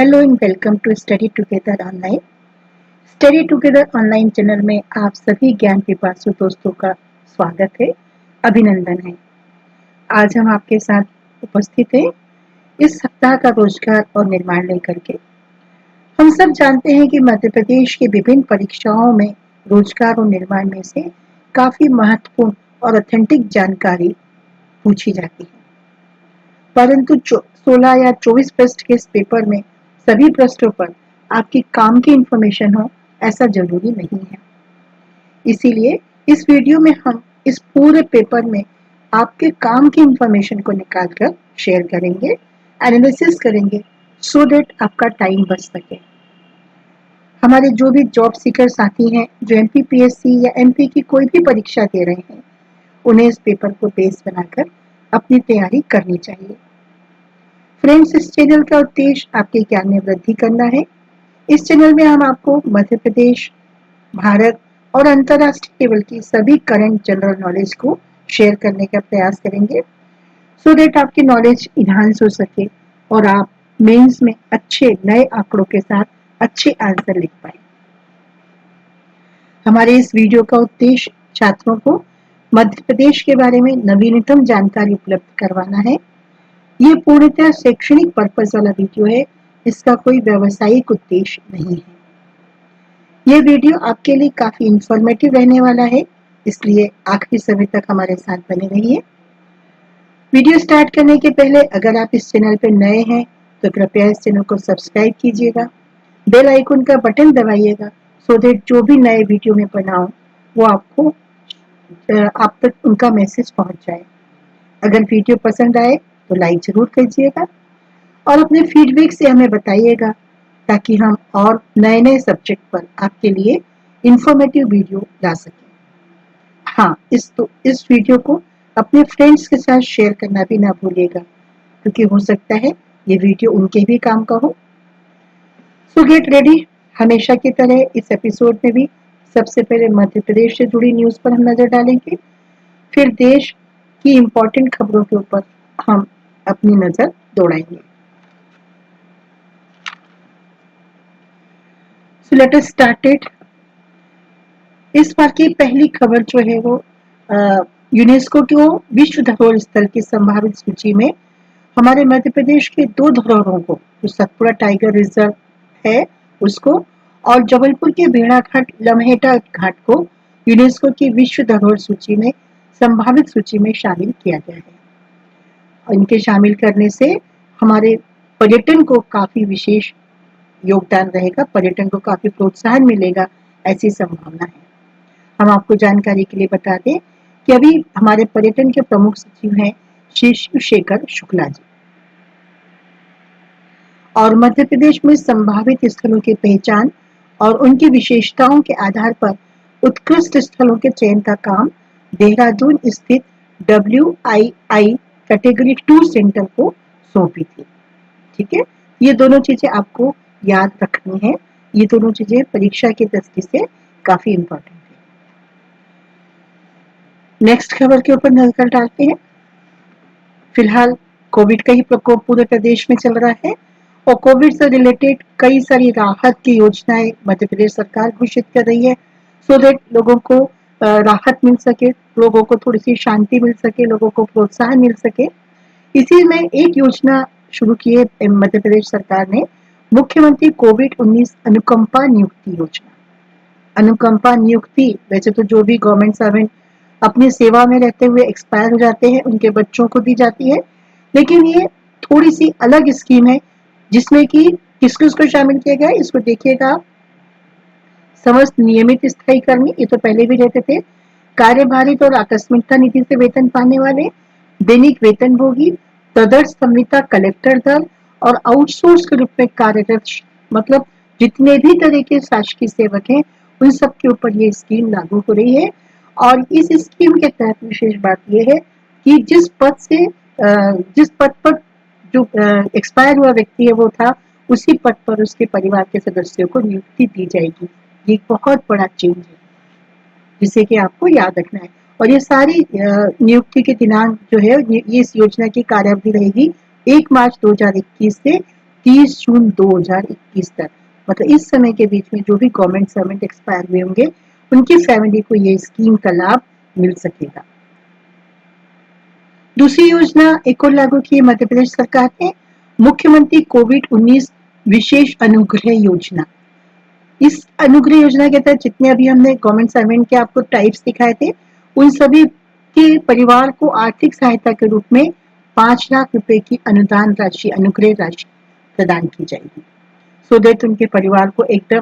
Hello and welcome to study together online. Study together online channel में आप सभी ज्ञान पिपासु दोस्तों का स्वागत है, अभिनंदन है। आज हम आपके साथ उपस्थित हैं इस सप्ताह का रोजगार और निर्माण लेकर के। हम सब जानते हैं कि मध्य प्रदेश की विभिन्न परीक्षाओं में रोजगार और निर्माण में से काफी महत्वपूर्ण और ऑथेंटिक जानकारी पूछी जाती है, परंतु 16 या 24 पृष्ठ के इस पेपर में सभी पृष्ठों पर आपकी काम की इंफॉर्मेशन हो ऐसा जरूरी नहीं है। इसीलिए इस वीडियो में हम इस पूरे पेपर में आपके काम की इंफॉर्मेशन को निकालकर शेयर करेंगे, एनालिसिस करेंगे, सो दैट आपका टाइम बच सके। हमारे जो भी जॉब सीकर साथी हैं जो एमपीपीएससी या एमपी की कोई भी परीक्षा दे रहे हैं, उन्हें इस पेपर को बेस बनाकर अपनी तैयारी करनी चाहिए। फ्रेंड्स, इस चैनल का उद्देश्य आपके ज्ञान में वृद्धि करना है। इस चैनल में हम आपको मध्य प्रदेश, भारत और अंतरराष्ट्रीय लेवल की सभी करंट जनरल नॉलेज को शेयर करने का प्रयास करेंगे, सो दैट आपकी नॉलेज इन्हांस हो सके और आप मेंस में अच्छे नए आंकड़ों के साथ अच्छे आंसर लिख पाए। हमारे इस वीडियो का उद्देश्य छात्रों को मध्य प्रदेश के बारे में नवीनतम जानकारी उपलब्ध करवाना है। ये पूर्णतः शैक्षणिक पर्पस वाला वीडियो है, इसका कोई व्यावसायिक उद्देश्य नहीं है। ये वीडियो आपके लिए काफी इंफॉर्मेटिव रहने वाला है, इसलिए आखिरी समय तक हमारे साथ बने रहिए। वीडियो स्टार्ट करने के पहले अगर आप इस चैनल पर नए हैं तो कृपया इस चैनल को सब्सक्राइब कीजिएगा, बेल आइकन का बटन दबाइएगा, सो दैट जो भी नए वीडियो में बनाऊं वो आपको आप तक उनका मैसेज पहुंच जाए। अगर वीडियो पसंद आए तो लाइक जरूर कीजिएगा और अपने फीडबैक से हमें बताइएगा, ताकि हम और नए नए सब्जेक्ट पर आपके लिए इंफॉर्मेटिव वीडियो ला सकें। हाँ, इस वीडियो को अपने फ्रेंड्स के साथ शेयर करना भी ना भूलिएगा, क्योंकि हो सकता है ये वीडियो उनके भी काम का हो। सो गेट रेडी। हमेशा की तरह इस एपिसोड में भी सबसे पहले मध्य प्रदेश से जुड़ी न्यूज पर हम नजर डालेंगे, फिर देश की इम्पोर्टेंट खबरों के ऊपर हम अपनी नजर दौड़ाएंगे। So let us start it. इस बार की पहली खबर जो है वो यूनेस्को की विश्व धरोहर स्थल की संभावित सूची में हमारे मध्य प्रदेश के दो धरोहरों को, जो सतपुड़ा टाइगर रिजर्व है उसको और जबलपुर के भेड़ाघाट लम्हेटा घाट को यूनेस्को की विश्व धरोहर सूची में संभावित सूची में शामिल किया गया है। इनके शामिल करने से हमारे पर्यटन को काफी विशेष योगदान रहेगा, पर्यटन को काफी प्रोत्साहन मिलेगा, ऐसी संभावना है। हम आपको जानकारी के लिए बता दें कि अभी हमारे पर्यटन के प्रमुख सचिव हैं श्री शिवशेखर शुक्ला जी, और मध्य प्रदेश में संभावित स्थलों की पहचान और उनकी विशेषताओं के आधार पर उत्कृष्ट स्थलों के चयन का काम देहरादून स्थित WII कैटेगरी 2 सेंटर को सौंपी थी। ठीक है, ये दोनों चीजें आपको याद रखनी है, ये दोनों चीजें परीक्षा की दृष्टि से काफी इंपॉर्टेंट है। नेक्स्ट खबर के ऊपर नजर डालते हैं। फिलहाल कोविड का ही प्रकोप पूरे प्रदेश में चल रहा है और कोविड से रिलेटेड कई सारी राहत की योजनाएं मध्य प्रदेश सरकार घोषित कर रही है, सो दैट लोगों को राहत मिल सके, लोगों को थोड़ी सी शांति मिल सके, लोगों को प्रोत्साहन मिल सके। इसी में एक योजना शुरू की है मध्य प्रदेश सरकार ने, मुख्यमंत्री कोविड-19 अनुकंपा नियुक्ति योजना। अनुकंपा नियुक्ति वैसे तो जो भी गवर्नमेंट सर्वेंट अपनी सेवा में रहते हुए एक्सपायर हो जाते हैं उनके बच्चों को दी जाती है, लेकिन ये थोड़ी सी अलग स्कीम है जिसमें कि किसको इसको शामिल किया गया है, इसको देखिएगा। समस्त नियमित स्थायी कर्मी, ये तो पहले भी रहते थे, कार्यभारित और आकस्मिकता नीति से वेतन पाने वाले, दैनिक वेतनभोगी, तदर्थ संहिता कलेक्टर दल और आउटसोर्स के रूप में कार्यरत, मतलब जितने भी तरह के शासकीय सेवक हैं उन सब के ऊपर ये स्कीम लागू हो रही है। और इस स्कीम के तहत विशेष बात यह है कि जिस पद पर जो एक्सपायर हुआ व्यक्ति है वो था, उसी पद पर उसके परिवार के सदस्यों को नियुक्ति दी जाएगी। ये बहुत बड़ा चेंज है जिसे कि आपको याद रखना है। और ये सारी नियुक्ति के दिनांक जो है, ये इस योजना की कार्यावधि रहेगी 1 मार्च 2021 से 30 जून 2021 तक, मतलब इस समय के बीच में जो भी गवर्नमेंट सर्वेंट एक्सपायर हुए होंगे उनकी फैमिली को ये स्कीम का लाभ मिल सकेगा। दूसरी योजना एक और लागू की मध्य प्रदेश सरकार ने, मुख्यमंत्री कोविड-19 विशेष अनुग्रह योजना। इस अनुग्रह योजना के तहत जितने अभी हमने गवर्नमेंट सर्वेंट के आपको टाइप्स दिखाए थे, उन सभी के परिवार को आर्थिक सहायता के रूप में 5 लाख रुपए की अनुदान राशि, अनुग्रह राशि प्रदान की जाएगी, सो दैट उनके परिवार को एकदम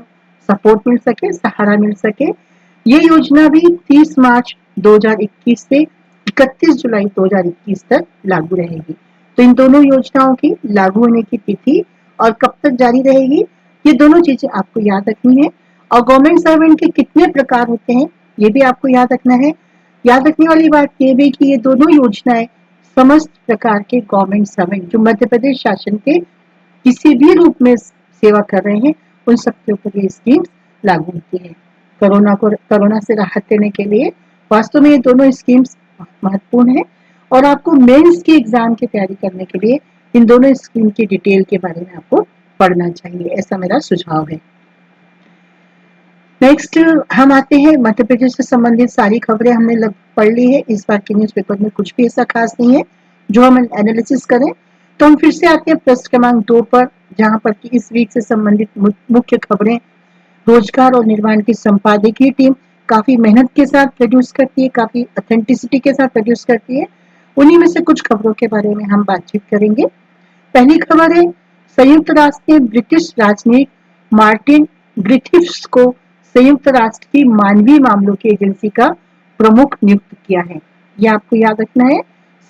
सपोर्ट मिल सके, सहारा मिल सके। ये योजना भी 30 मार्च 2021 से 31 जुलाई 2021 तक लागू रहेगी। तो इन दोनों योजनाओं की लागू होने की तिथि और कब तक जारी रहेगी, ये दोनों चीजें आपको याद रखनी है। और गवर्नमेंट सर्वेंट के कितने प्रकार होते हैं ये भी आपको याद रखना है। याद रखने वाली बात ये भी कि ये दोनों योजनाएं समस्त प्रकार के गवर्नमेंट सर्वेंट जो मध्य प्रदेश शासन के किसी भी रूप में सेवा कर रहे हैं, उन सबके ऊपर ये स्कीम लागू होती है। कोरोना से राहत देने के लिए वास्तव में ये दोनों स्कीम्स महत्वपूर्ण है, और आपको मेंस की एग्जाम की तैयारी करने के लिए इन दोनों स्कीम की डिटेल के बारे में आपको पढ़ना चाहिए, ऐसा मेरा सुझाव है। नेक्स्ट हम आते हैं मध्य प्रदेश से संबंधित सारी खबरें हमने पढ़ ली है। इस बार के न्यूज़पेपर में कुछ भी ऐसा खास नहीं है जो हम एनालिसिस करें। तो हम फिर से आते हैं प्रश्न क्रमांक 2 पर, जहां पर कि इस वीक से संबंधित मुख्य खबरें रोजगार और निर्माण की संपादकीय टीम काफी मेहनत के साथ प्रोड्यूस करती है, काफी ऑथेंटिसिटी के साथ प्रोड्यूस करती है। उन्हीं में से कुछ खबरों के बारे में हम बातचीत करेंगे। पहली खबर है, संयुक्त राष्ट्र ने ब्रिटिश राजनयिक मार्टिन ग्रिफिथ्स को संयुक्त राष्ट्र की मानवीय मामलों की एजेंसी का प्रमुख नियुक्त किया है। यह आपको याद रखना है,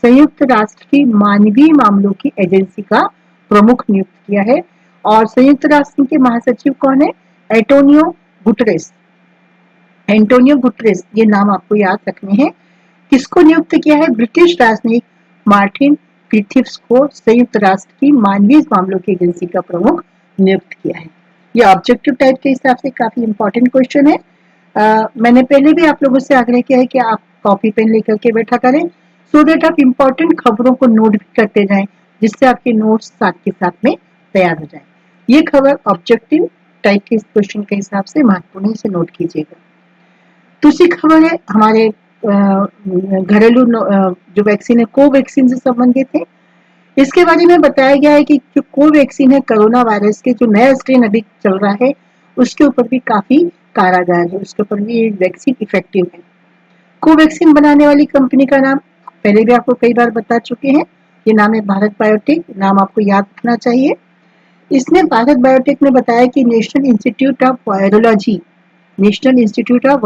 संयुक्त राष्ट्र की मानवीय मामलों की एजेंसी का प्रमुख नियुक्त किया है। और संयुक्त राष्ट्र के महासचिव कौन है? Antonio Guterres. एंटोनियो गुटरेस, ये नाम आपको याद रखने हैं। किसको नियुक्त किया है? ब्रिटिश राजनयिक मार्टिन ग्रिफिथ्स को संयुक्त राष्ट्र की मानवीय मामलों की एजेंसी का प्रमुख नियुक्त किया है। ये ऑब्जेक्टिव टाइप के हिसाब से काफी इंपॉर्टेंट क्वेश्चन है। मैंने पहले भी आप लोगों से आग्रह किया है कि आप कॉपी पेन लेकर के बैठा करें, सो दैट आप इंपॉर्टेंट खबरों को नोट भी करते जाएं, जिससे आपके नोट्स साथ के साथ में तैयार हो जाए। ये खबर ऑब्जेक्टिव टाइप के क्वेश्चन के हिसाब से महत्वपूर्ण, से नोट कीजिएगा। दूसरी खबर है हमारे घरेलू जो वैक्सीन है कोवैक्सीन से संबंधित है। इसके बारे में बताया गया है कि जो कोवैक्सीन है कोरोना वायरस के जो नया स्ट्रेन अभी चल रहा है उसके ऊपर भी काफी कारगर है, उसके ऊपर भी ये वैक्सीन इफेक्टिव है। कोवैक्सीन बनाने वाली कंपनी का नाम पहले भी आपको कई बार बता चुके हैं, ये नाम है भारत बायोटेक। नाम आपको याद रखना चाहिए। इसने भारत बायोटेक ने बताया कि नेशनल इंस्टीट्यूट ऑफ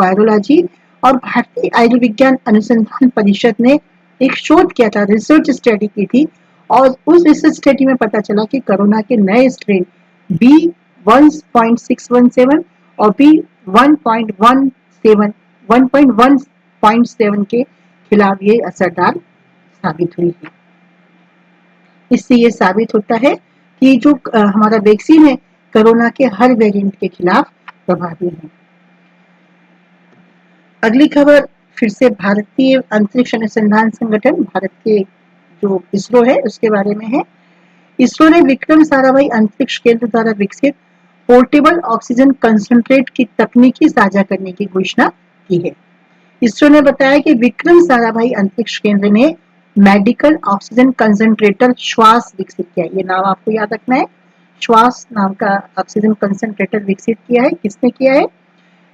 वायरोलॉजी और भारतीय आयुर्विज्ञान अनुसंधान परिषद ने एक शोध किया था, रिसर्च स्टडी की थी, और उस रिसर्च स्टडी में पता चला कि कोरोना के नए स्ट्रेन B1.617 और B1.17 के खिलाफ ये असरदार साबित हुई है। इससे ये साबित होता है कि जो हमारा वैक्सीन है कोरोना के हर वेरिएंट के खिलाफ प्रभावी है। अगली खबर फिर से भारतीय अंतरिक्ष अनुसंधान संगठन, भारत के जो इसरो है उसके बारे में है। इसरो ने विक्रम साराभाई अंतरिक्ष केंद्र द्वारा विकसित पोर्टेबल ऑक्सीजन कंसंट्रेट की तकनीकी साझा करने की घोषणा की है। इसरो ने बताया कि विक्रम साराभाई अंतरिक्ष केंद्र ने मेडिकल ऑक्सीजन कंसंट्रेटर श्वास विकसित किया। ये नाम आपको याद रखना है, श्वास नाम का ऑक्सीजन कंसंट्रेटर विकसित किया है। किसने किया है?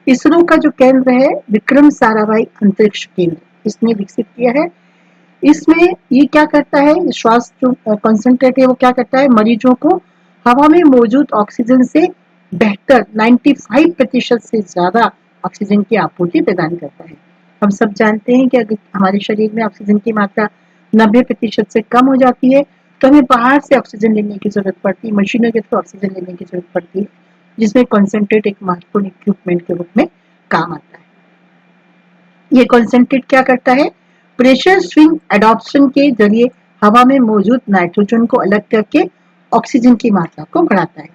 इसरो का जो केंद्र है विक्रम साराभाई अंतरिक्ष केंद्र, इसने विकसित किया है। इसमें ये क्या करता है, श्वास जो कंसंट्रेट है वो क्या करता है, मरीजों को हवा में मौजूद ऑक्सीजन से बेहतर 95% से ज्यादा ऑक्सीजन की आपूर्ति प्रदान करता है। हम सब जानते हैं कि अगर हमारे शरीर में ऑक्सीजन की मात्रा 90% से कम हो जाती है तो हमें बाहर से ऑक्सीजन लेने की जरूरत पड़ती है, मशीनों के थ्रू ऑक्सीजन लेने की जरूरत पड़ती है, जिसमें कॉन्सेंट्रेट एक महत्वपूर्ण इक्विपमेंट के रूप में काम आता है। ये कॉन्सेंट्रेट क्या करता है, प्रेशर स्विंग एडॉप्शन के जरिए हवा में मौजूद नाइट्रोजन को अलग करके ऑक्सीजन की मात्रा को बढ़ाता है,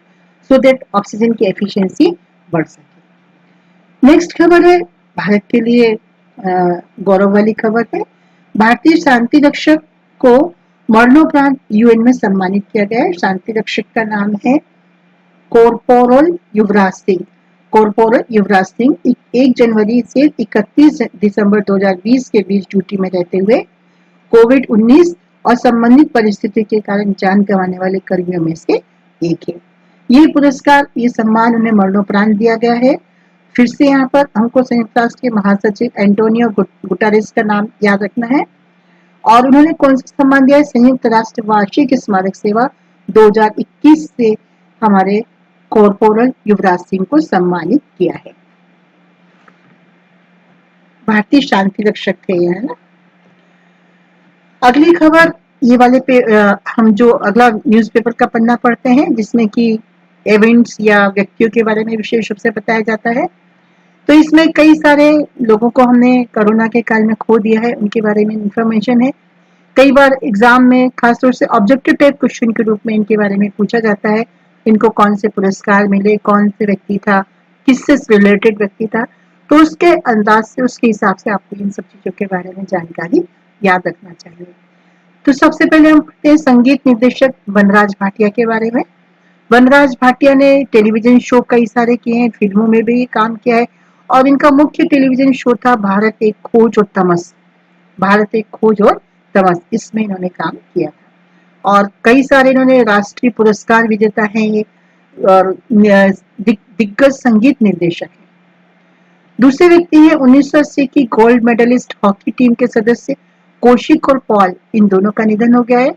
सो दैट ऑक्सीजन की एफिशिएंसी बढ़ सके। नेक्स्ट खबर है भारत के लिए गौरव वाली खबर है। भारतीय शांति रक्षक को मरणोपरांत यूएन में सम्मानित किया गया है। शांति रक्षक का नाम है कॉर्पोरल युवराज सिंह। कॉर्पोरल युवराज सिंह 1 जनवरी से 31 दिसंबर 2020 के बीच ड्यूटी में रहते हुए कोविड-19 और संबंधित परिस्थिति के कारण जान गंवाने वाले कर्मियों में से एक है। ये पुरस्कार, ये सम्मान उन्हें मरणोपरांत दिया गया है। फिर से यहाँ पर हमको संयुक्त राष्ट्र के महासचिव एंटोनियो गुटेरेस का नाम याद रखना है। और उन्होंने कौन सा सम्मान दिया है? संयुक्त राष्ट्र वार्षिक स्मारक सेवा 2021 से हमारे कॉर्पोरल युवराज सिंह को सम्मानित किया है। भारतीय शांति रक्षक थे ये, है ना। अगली खबर, ये वाले पे हम जो अगला न्यूज़पेपर का पन्ना पढ़ते हैं जिसमें कि इवेंट्स या व्यक्तियों के बारे में विशेष रूप से बताया जाता है। तो इसमें कई सारे लोगों को हमने कोरोना के काल में खो दिया है, उनके बारे में इंफॉर्मेशन है। कई बार एग्जाम में खासतौर से ऑब्जेक्टिव टाइप क्वेश्चन के रूप में इनके बारे में पूछा जाता है। इनको कौन से पुरस्कार मिले, कौन से व्यक्ति था, किससे रिलेटेड व्यक्ति था, तो उसके अंदाज से, उसके हिसाब से आपको इन सब चीजों के बारे में जानकारी याद रखना चाहिए। तो सबसे पहले हम पढ़ते हैं संगीत निर्देशक वनराज भाटिया के बारे में। वनराज भाटिया ने टेलीविजन शो कई सारे किए हैं, फिल्मों में भी काम किया है और इनका मुख्य टेलीविजन शो था भारत एक खोज और तमस। भारत एक खोज और तमस, इसमें इन्होंने काम किया था और कई सारे इन्होंने राष्ट्रीय पुरस्कार विजेता हैं ये और दिग्गज संगीत निर्देशक हैं। दूसरे व्यक्ति हैं 1980 की गोल्ड मेडलिस्ट हॉकी टीम के सदस्य कौशिक और पॉल, इन दोनों का निधन हो गया है।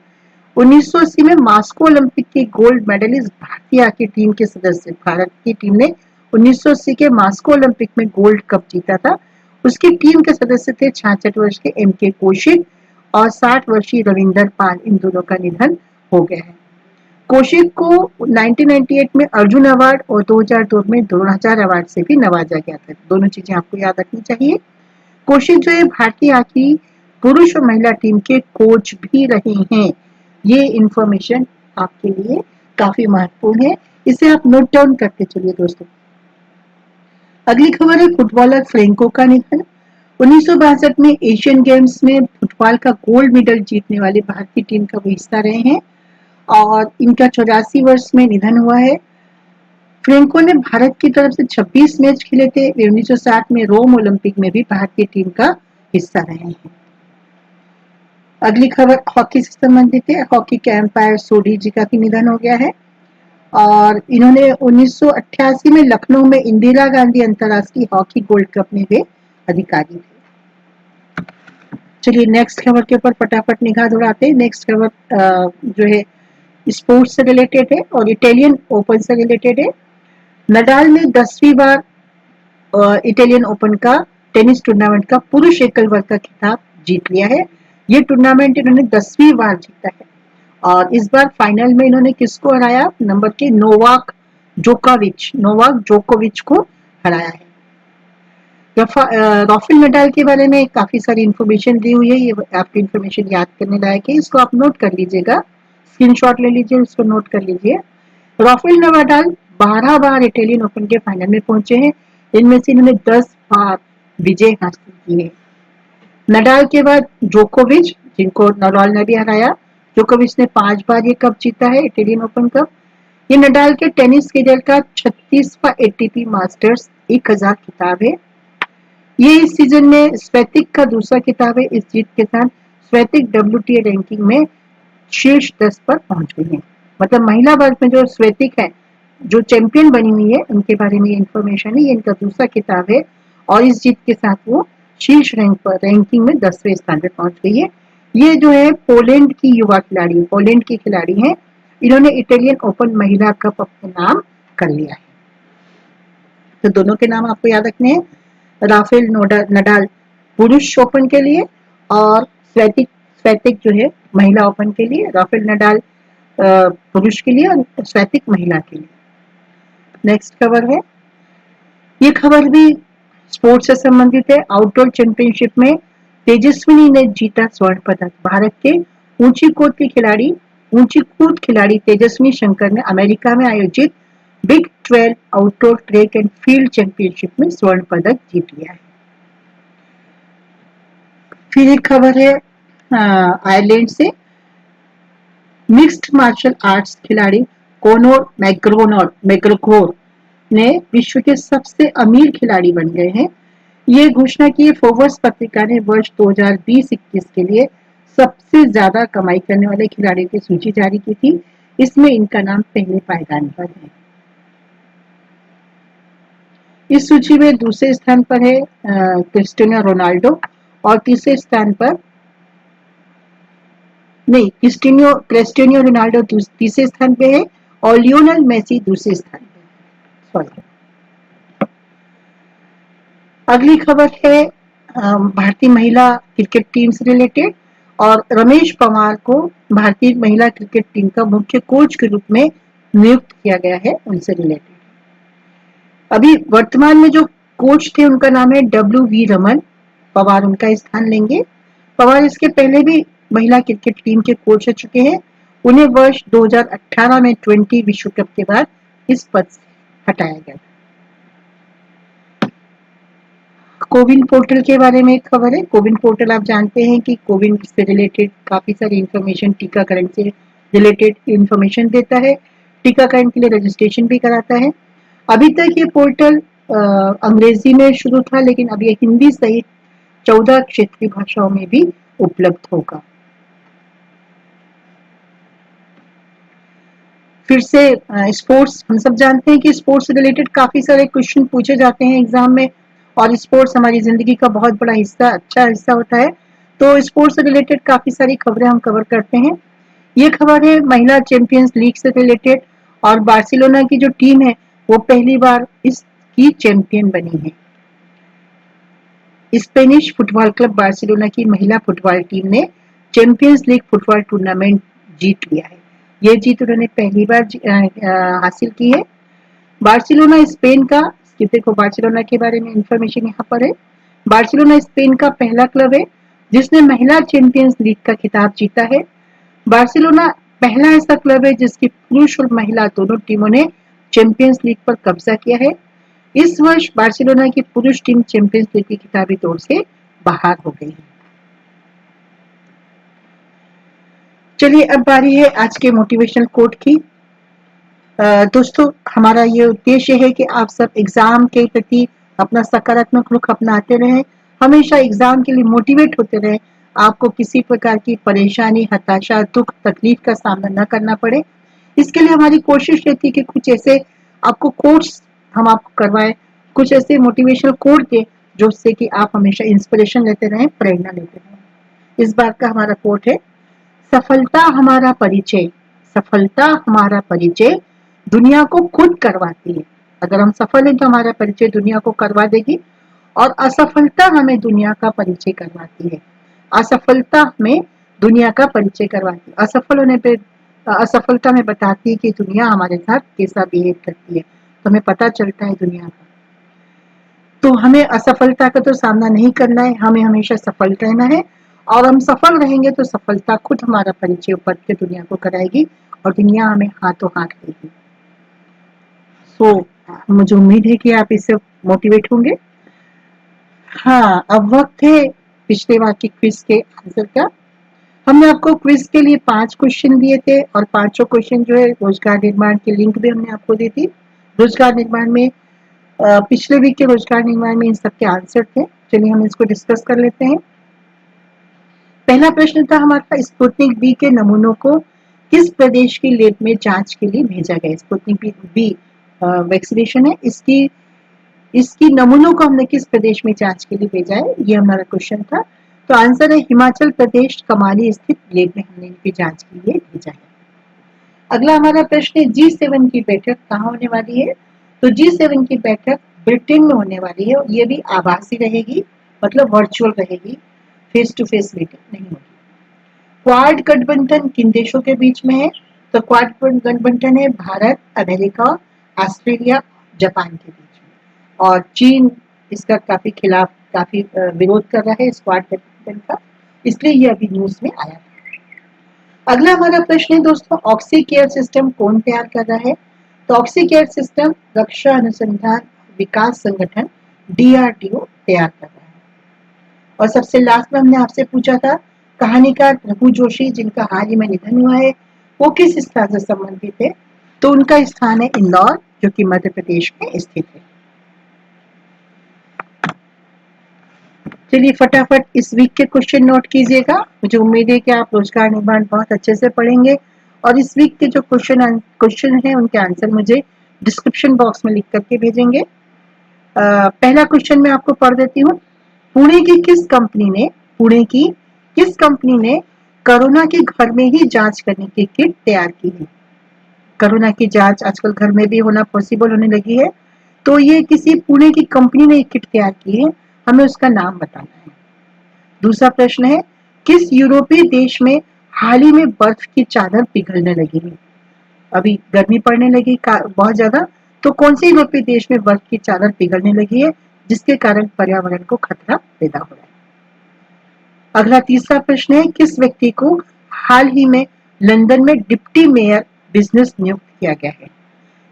1980 में मास्को ओलंपिक की गोल्ड मेडलिस्ट भारतीय हॉकी टीम के सदस्य, भारत की टीम ने 1980 के मास्को ओलंपिक में गोल्ड कप जीता था। उसकी टीम के सदस्य थे 66 वर्ष के एम के कौशिक और 60 वर्षीय रविंदर पाल, इन दोनों का निधन हो गया है। कौशिक को 1998 में अर्जुन अवार्ड और 2002 में द्रोणाचार्य अवार्ड से भी नवाजा गया था। दोनों चीजें आपको याद रखनी चाहिए। कौशिक जो है भारतीय हॉकी पुरुष और महिला टीम के कोच भी रहे हैं। ये इंफॉर्मेशन आपके लिए काफी महत्वपूर्ण है, इसे आप नोट डाउन करते चलिए दोस्तों। अगली खबर है फुटबॉलर फ्रेंको का निधन। 1962 में एशियन गेम्स में फुटबॉल का गोल्ड मेडल जीतने वाली भारतीय टीम का वो हिस्सा रहे हैं और इनका 84 वर्ष में निधन हुआ है। फ्रेंको ने भारत की तरफ से 26 मैच खेले थे। वे 1960 में रोम ओलंपिक में भी भारतीय टीम का हिस्सा रहे हैं। अगली खबर हॉकी से संबंधित है। हॉकी के एम्पायर सोढी जी का भी निधन हो गया है और इन्होंने 1988 में लखनऊ में इंदिरा गांधी अंतर्राष्ट्रीय हॉकी गोल्ड कप में वे अधिकारी थे। चलिए नेक्स्ट खबर के ऊपर फटाफट निगाह दौड़ाते हैं। नेक्स्ट खबर जो है स्पोर्ट्स से रिलेटेड है और इटालियन ओपन से रिलेटेड है। नडाल ने 10वीं बार इटालियन ओपन का टेनिस टूर्नामेंट का पुरुष एकल वर्ग का खिताब जीत लिया है। ये टूर्नामेंट इन्होंने 10वीं बार जीता है और इस बार फाइनल में इन्होंने किसको हराया? नंबर के नोवाक जोकोविच को हराया है। राफेल नडाल के बारे में काफी सारी इंफॉर्मेशन दी हुई है, ये आपकी इंफॉर्मेशन याद करने लायक है, इसको आप नोट कर लीजिएगा, स्क्रीनशॉट ले लीजिए, उसको नोट कर लीजिए। राफेल नडाल 12 बार इटालियन ओपन के फाइनल में पहुंचे हैं, इनमें से इन्होंने 10 बार विजय हासिल की है। नडाल के बाद जोकोविच, जिनको नडाल ने भी हराया, जोकोविच ने 5 बार ये कप जीता है, इटालियन ओपन कप। ये नडाल के टेनिस करियर का 36वां एटीपी मास्टर्स 1000 खिताब है। ये इस सीजन में स्वेतिक का दूसरा खिताब है। इस जीत के साथ स्वेतिक WTA रैंकिंग में शीर्ष 10 पर पहुंच गई है। मतलब महिला वर्ग में जो स्वेतिक है, जो चैंपियन बनी हुई है, उनके बारे में इंफॉर्मेशन है। ये इनका दूसरा खिताब है और इस जीत के साथ वो शीर्ष रैंकिंग में 10वें स्थान पर पहुंच गई है। ये जो है पोलैंड की युवा खिलाड़ी, पोलैंड की खिलाड़ी है। इन्होंने इटालियन ओपन महिला कप अपने नाम कर लिया है। तो दोनों के नाम आपको याद रखने हैं, राफेल नडाल पुरुष ओपन के लिए और स्वेतिक जो है महिला ओपन के लिए। राफेल नडाल पुरुष के लिए और स्वेतिक महिला के लिए। नेक्स्ट खबर है, ये खबर भी स्पोर्ट्स से संबंधित है। आउटडोर चैंपियनशिप में तेजस्विनी ने जीता स्वर्ण पदक। भारत के ऊंची कूद खिलाड़ी तेजस्विनी शंकर ने अमेरिका में आयोजित big 12 outdoor track and field championship में स्वर्ण पदक जीत लिया है। फिर एक खबर है आयरलैंड से। मिक्स्ड मार्शल आर्ट्स खिलाड़ी कोनोर मैग्रेगोर ने विश्व के सबसे अमीर खिलाड़ी बन गए हैं। ये घोषणा की फोर्ब्स पत्रिका ने वर्ष 2020-21 के लिए सबसे ज्यादा कमाई करने वाले खिलाड़ियों की सूची जारी की थी। इसमें इनका नाम पहले पायदान पर है। इस सूची में दूसरे स्थान पर है क्रिस्टियानो रोनाल्डो और तीसरे स्थान पर नहीं क्रिस्टियानो रोनाल्डो तीसरे स्थान पे है और लियोनेल मेसी दूसरे स्थान पे। सॉरी, अगली खबर है भारतीय महिला क्रिकेट टीम से रिलेटेड और रमेश पवार को भारतीय महिला क्रिकेट टीम का मुख्य कोच के रूप में नियुक्त किया गया है। उनसे रिलेटेड अभी वर्तमान में जो कोच थे उनका नाम है WV रमन। पवार उनका स्थान लेंगे। पवार इसके पहले भी महिला क्रिकेट टीम के कोच रह चुके हैं। उन्हें वर्ष 2018 में 20 विश्व कप के बाद इस पद से हटाया गया। कोविन पोर्टल के बारे में एक खबर है। कोविन पोर्टल आप जानते हैं कि कोविन से रिलेटेड काफी सारी इंफॉर्मेशन, टीकाकरण से रिलेटेड इंफॉर्मेशन देता है। टीकाकरण के लिए रजिस्ट्रेशन भी कराता है। अभी तक ये पोर्टल अंग्रेजी में शुरू था, लेकिन अब ये हिंदी सहित 14 क्षेत्रीय भाषाओं में भी उपलब्ध होगा। फिर से स्पोर्ट्स, हम सब जानते हैं कि स्पोर्ट्स से रिलेटेड काफी सारे क्वेश्चन पूछे जाते हैं एग्जाम में और स्पोर्ट्स हमारी जिंदगी का बहुत बड़ा हिस्सा, अच्छा हिस्सा होता है। तो स्पोर्ट्स से रिलेटेड काफी सारी खबरें हम कवर करते हैं। ये खबर है महिला चैंपियंस लीग से रिलेटेड और बार्सिलोना की जो टीम है वो पहली बार इसकी चैंपियन बनी है। स्पेनिश फुटबॉल क्लब बार्सिलोना की महिला फुटबॉल टीम ने चैंपियंस लीग फुटबॉल टूर्नामेंट जीत लिया है। यह जीत उन्होंने पहली बार हासिल की है। बार्सिलोना स्पेन का, देखो बार्सिलोना के बारे में इंफॉर्मेशन यहाँ पर है। बार्सिलोना स्पेन का पहला क्लब है जिसने महिला चैंपियंस लीग का खिताब जीता है। बार्सिलोना पहला ऐसा क्लब है जिसकी पुरुष और महिला दोनों टीमों ने चैंपियंस लीग पर कब्जा किया है। इस वर्ष बार्सिलोना की पुरुष टीम चैंपियंस लीग की खिताबी दौड़ से बाहर हो गई है। चलिए अब बारी है आज के मोटिवेशनल कोट की। दोस्तों, हमारा ये उद्देश्य है कि आप सब एग्जाम के प्रति अपना सकारात्मक रुख अपनाते रहें, हमेशा एग्जाम के लिए मोटिवेट होते रहें, आपको किसी प्रकार की परेशानी, हताशा, दुख, तकलीफ का सामना न करना पड़े। इसके लिए हमारी कोशिश रहती है कि कुछ ऐसे आपको कोट्स हम आपको करवाएं, कुछ ऐसे मोटिवेशनल कोट दें जो उससे कि आप हमेशा इंस्पिरेशन लेते रहें, प्रेरणा लेते रहें। इस बार का हमारा कोट है, सफलता हमारा परिचय, सफलता हमारा परिचय दुनिया को खुद करवाती है। अगर हम सफल हैं तो हमारा परिचय दुनिया को करवा देगी और असफलता हमें दुनिया का परिचय करवाती है। असफलता हमें दुनिया का परिचय करवाती है। असफल होने पे असफलता में बताती है कि दुनिया हमारे साथ कैसा बिहेव करती है, तो हमें पता चलता है दुनिया का। तो हमें असफलता का तो सामना नहीं करना है, हमें हमेशा सफल रहना है और हम सफल रहेंगे तो सफलता खुद हमारा परिचय ऊपर के दुनिया को कराएगी और दुनिया हमें हाथों हाथ देगी। मुझे उम्मीद है कि आप इससे मोटिवेट होंगे। हाँ, अब वक्त है पिछले बार की क्विज के आंसर का। हमने आपको क्विज के लिए 5 क्वेश्चन दिए थे और पांचों क्वेश्चन जो है रोजगार निर्माण की लिंक भी हमने आपको दी थी। रोजगार निर्माण में पिछले वीक के रोजगार निर्माण में इन सबके आंसर थे। चलिए हम इसको डिस्कस कर लेते हैं। पहला प्रश्न था हमारा, स्पुतनिक बी के नमूनों को किस प्रदेश की लैब में जांच के लिए भेजा गया। स्पुतनिक बी वैक्सीनेशन है, इसकी नमूनों को हमने किस प्रदेश में जांच के लिए भेजा है, ये हमारा क्वेश्चन था। तो आंसर है हिमाचल प्रदेश कमाली स्थित लैब में हमने इनकी जांच के लिए भेजा है। अगला हमारा प्रश्न है, G7 की बैठक कहाँ होने वाली है। तो G7 की बैठक ब्रिटेन में होने वाली है और ये भी आभासी रहेगी, मतलब वर्चुअल रहेगी, फेस टू फेस मीटिंग नहीं होगी। क्वाड गठबंधन किन देशों के बीच में है। तो क्वाड गठबंधन है भारत, अमेरिका, ऑस्ट्रेलिया, जापान के बीच में और चीन इसका काफी विरोध कर रहा है इस क्वाड गठबंधन का, इसलिए ये अभी न्यूज में आया। अगला हमारा प्रश्न है दोस्तों, ऑक्सी केयर सिस्टम कौन तैयार कर रहा है। तो ऑक्सी केयर सिस्टम रक्षा अनुसंधान विकास संगठन DRDO तैयार कर रहा है। और सबसे लास्ट में हमने आपसे पूछा था, कहानीकार रघु जोशी जिनका हाल ही में निधन हुआ है, वो किस स्थान से संबंधित है? तो उनका स्थान है इंदौर, जो कि मध्य प्रदेश में स्थित है। चलिए फटाफट इस वीक के क्वेश्चन नोट कीजिएगा। मुझे उम्मीद है कि आप रोजगार निर्माण बहुत अच्छे से पढ़ेंगे और इस वीक के जो क्वेश्चन हैं उनके आंसर मुझे डिस्क्रिप्शन बॉक्स में लिख करके भेजेंगे। पहला क्वेश्चन मैं आपको पढ़ देती हूँ। पुणे की किस कंपनी ने कोरोना के घर में ही जांच करने की किट तैयार की है? कोरोना की जांच आजकल घर में भी होना पॉसिबल होने लगी है, तो ये किसी पुणे की कंपनी ने किट तैयार की है, हमें उसका नाम बताना है। दूसरा प्रश्न है, किस यूरोपीय देश में हाल ही में बर्फ की चादर पिघलने लगी है? अभी गर्मी पड़ने लगी बहुत ज्यादा, तो कौन से यूरोपीय देश में बर्फ की चादर पिघलने लगी है जिसके कारण पर्यावरण को खतरा पैदा हो रहा है? अगला तीसरा प्रश्न है, किस व्यक्ति को हाल ही में लंदन में डिप्टी मेयर बिजनेस नियुक्त किया गया है?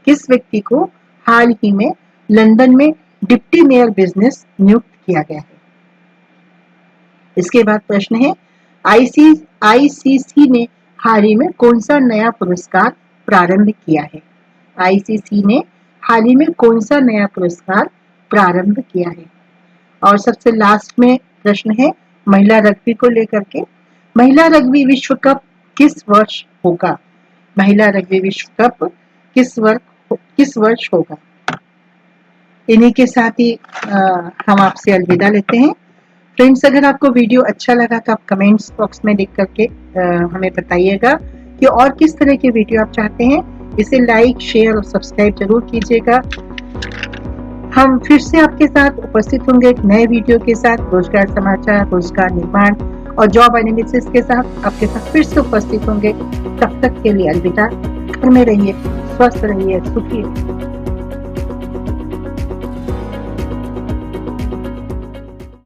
किस व्यक्ति को हाल ही में लंदन में डिप्टी मेयर बिजनेस नियुक्त किया गया है? इसके बाद प्रश्न है, आईसीसी ने हाल ही में कौन सा नया पुरस्कार प्रारंभ किया है? आईसीसी ने हाल ही में कौन सा नया पुरस्कार प्रारंभ किया है? और सबसे लास्ट में प्रश्न है महिला रग्बी को लेकर के। महिला रग्बी विश्व कप किस वर्ष होगा? महिला रग्बी विश्व कप किस वर्ष होगा? इन्हीं के साथ ही हम आपसे अलविदा लेते हैं। फ्रेंड्स, अगर आपको वीडियो अच्छा लगा तो आप कमेंट्स बॉक्स में लिख करके हमें बताइएगा कि और किस तरह के वीडियो आप चाहते हैं। इसे लाइक, शेयर और सब्सक्राइब जरूर कीजिएगा। हम फिर से आपके साथ उपस्थित होंगे एक नए वीडियो के साथ, रोजगार समाचार, रोजगार निर्माण और जॉब एनालिसिस के साथ आपके साथ फिर से उपस्थित होंगे। तब तक के लिए अलविदा। घर में रहिए, स्वस्थ रहिए, सुखी रहिए।